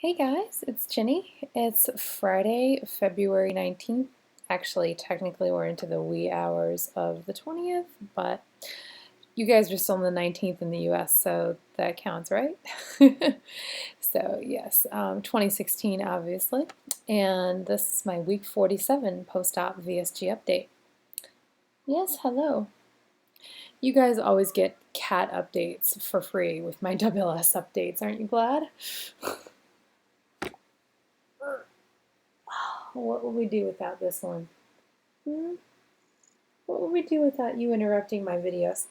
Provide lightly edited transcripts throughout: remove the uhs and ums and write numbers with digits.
Hey guys, it's Ginny. It's Friday, February 19th. Actually, technically we're into the wee hours of the 20th, but you guys are still in the 19th in the US, so that counts, right? So yes, 2016 obviously, and this is my week 47 post-op VSG update. Yes, hello. You guys always get cat updates for free with my WS updates, aren't you glad? What would we do without this one? What would we do without you interrupting my videos?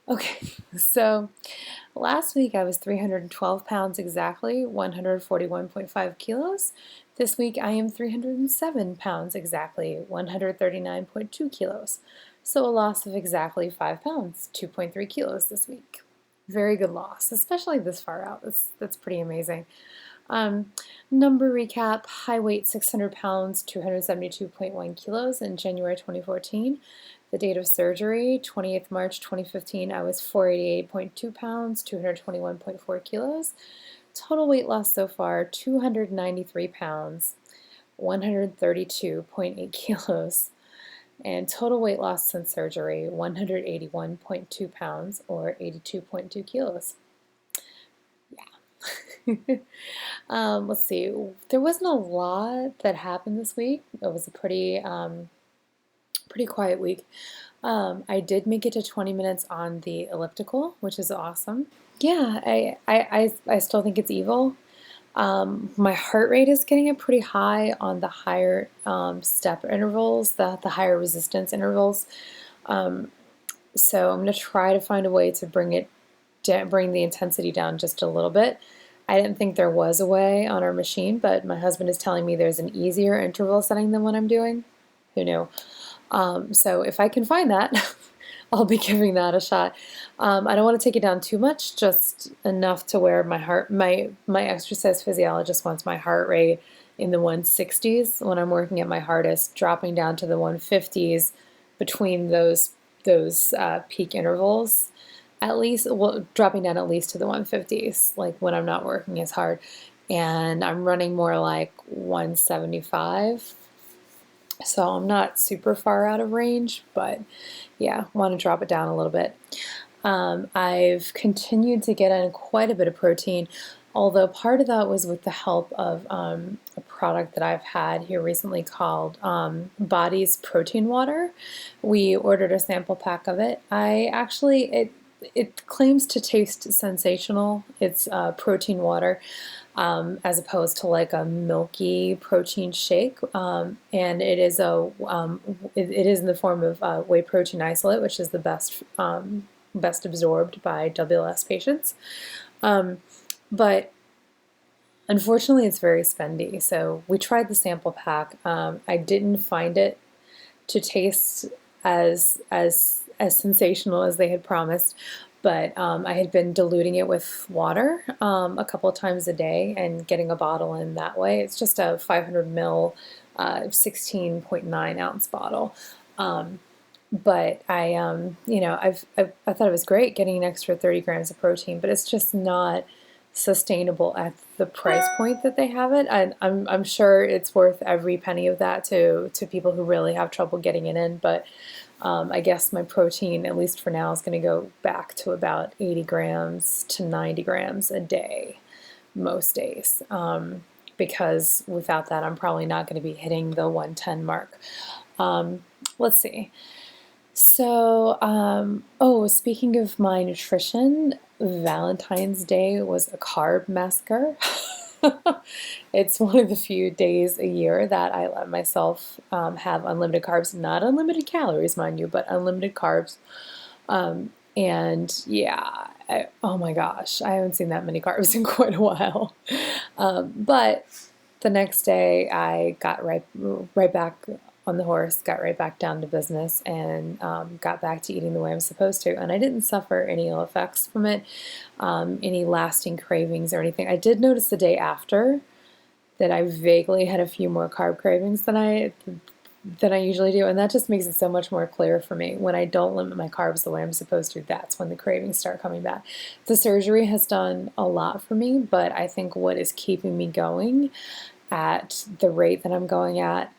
Okay, so last week I was 312 pounds exactly, 141.5 kilos. This week I am 307 pounds exactly, 139.2 kilos. So a loss of exactly 5 pounds, 2.3 kilos this week. Very good loss, especially this far out. That's pretty amazing. Number recap, high weight 600 pounds, 272.1 kilos in January 2014. The date of surgery, 20th March 2015, I was 488.2 pounds, 221.4 kilos. Total weight loss so far, 293 pounds, 132.8 kilos. And total weight loss since surgery, 181.2 pounds or 82.2 kilos. Let's see. There wasn't a lot that happened this week. It was a pretty quiet week. I did make it to 20 minutes on the elliptical, which is awesome. Yeah, I still think it's evil. My heart rate is getting it pretty high on the higher step intervals, the higher resistance intervals. So I'm going to try to find a way to bring the intensity down just a little bit. I didn't think there was a way on our machine, but my husband is telling me there's an easier interval setting than what I'm doing. Who knew? So if I can find that, I'll be giving that a shot. I don't want to take it down too much, just enough to where my exercise physiologist wants my heart rate in the 160s when I'm working at my hardest, dropping down to the 150s between those peak intervals. At least, well, dropping down at least to the 150s, like when I'm not working as hard. And I'm running more like 175. So I'm not super far out of range, but yeah, want to drop it down a little bit. I've continued to get in quite a bit of protein, although part of that was with the help of a product that I've had here recently called Body's Protein Water. We ordered a sample pack of it. It claims to taste sensational. It's protein water as opposed to like a milky protein shake, and it is it is in the form of whey protein isolate, which is the best absorbed by WLS patients. But unfortunately, it's very spendy. So we tried the sample pack. I didn't find it to taste as sensational as they had promised, but I had been diluting it with water a couple of times a day and getting a bottle in that way. It's just a 500 ml, 16.9 ounce bottle. But I thought it was great getting an extra 30 grams of protein, but it's just not sustainable at the price point that they have it. I'm sure it's worth every penny of that to people who really have trouble getting it in, but I guess my protein, at least for now, is going to go back to about 80 grams to 90 grams a day, most days, because without that, I'm probably not going to be hitting the 110 mark. Let's see. So, speaking of my nutrition, Valentine's Day was a carb massacre. It's one of the few days a year that I let myself have unlimited carbs, not unlimited calories, mind you, but unlimited carbs. And yeah, oh my gosh, I haven't seen that many carbs in quite a while. But the next day I got right back on the horse, got right back down to business, and got back to eating the way I'm supposed to. And I didn't suffer any ill effects from it, any lasting cravings or anything. I did notice the day after that I vaguely had a few more carb cravings than I usually do, and that just makes it so much more clear for me. When I don't limit my carbs the way I'm supposed to, that's when the cravings start coming back. The surgery has done a lot for me, but I think what is keeping me going at the rate that I'm going at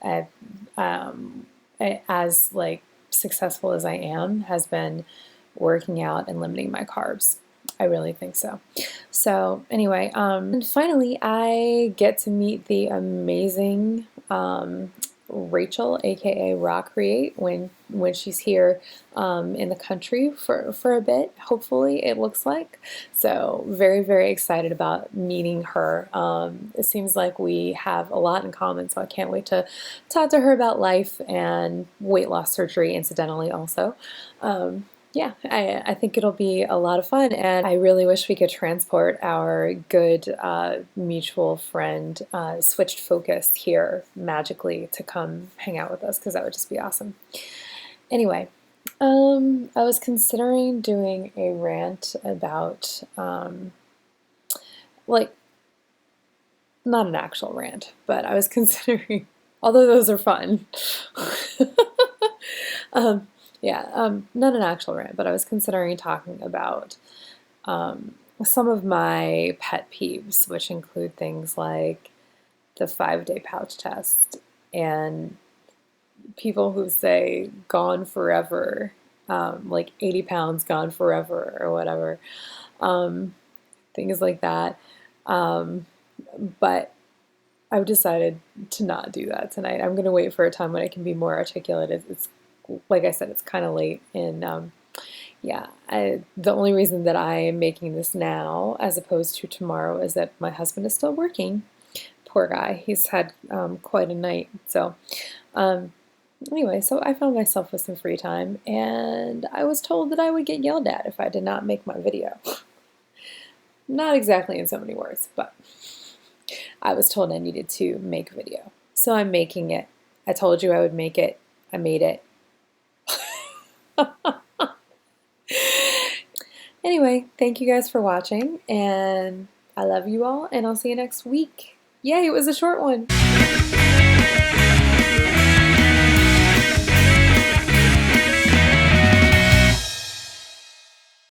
as like successful as I am, has been working out and limiting my carbs. I really think so. So anyway, and finally I get to meet the amazing Rachel, aka Raw Create, when she's here in the country for a bit, hopefully, it looks like. So very excited about meeting her. It seems like we have a lot in common, so I can't wait to talk to her about life and weight loss surgery, incidentally, also. Yeah, I think it'll be a lot of fun, and I really wish we could transport our good mutual friend switched focus here magically to come hang out with us, because that would just be awesome. Anyway, I was considering doing a rant about like, not an actual rant, but I was considering, although those are fun. Yeah, not an actual rant, but I was considering talking about some of my pet peeves, which include things like the 5-day pouch test and people who say gone forever, like 80 pounds gone forever or whatever, things like that. But I've decided to not do that tonight. I'm going to wait for a time when I can be more articulate. It's like I said, it's kind of late, and yeah, the only reason that I am making this now as opposed to tomorrow is that my husband is still working. Poor guy, he's had quite a night. So anyway, so I found myself with some free time, and I was told that I would get yelled at if I did not make my video. Not exactly in so many words, but I was told I needed to make a video. So I'm making it. I told you I would make it. I made it. Anyway, thank you guys for watching, and I love you all, and I'll see you next week. Yay, it was a short one.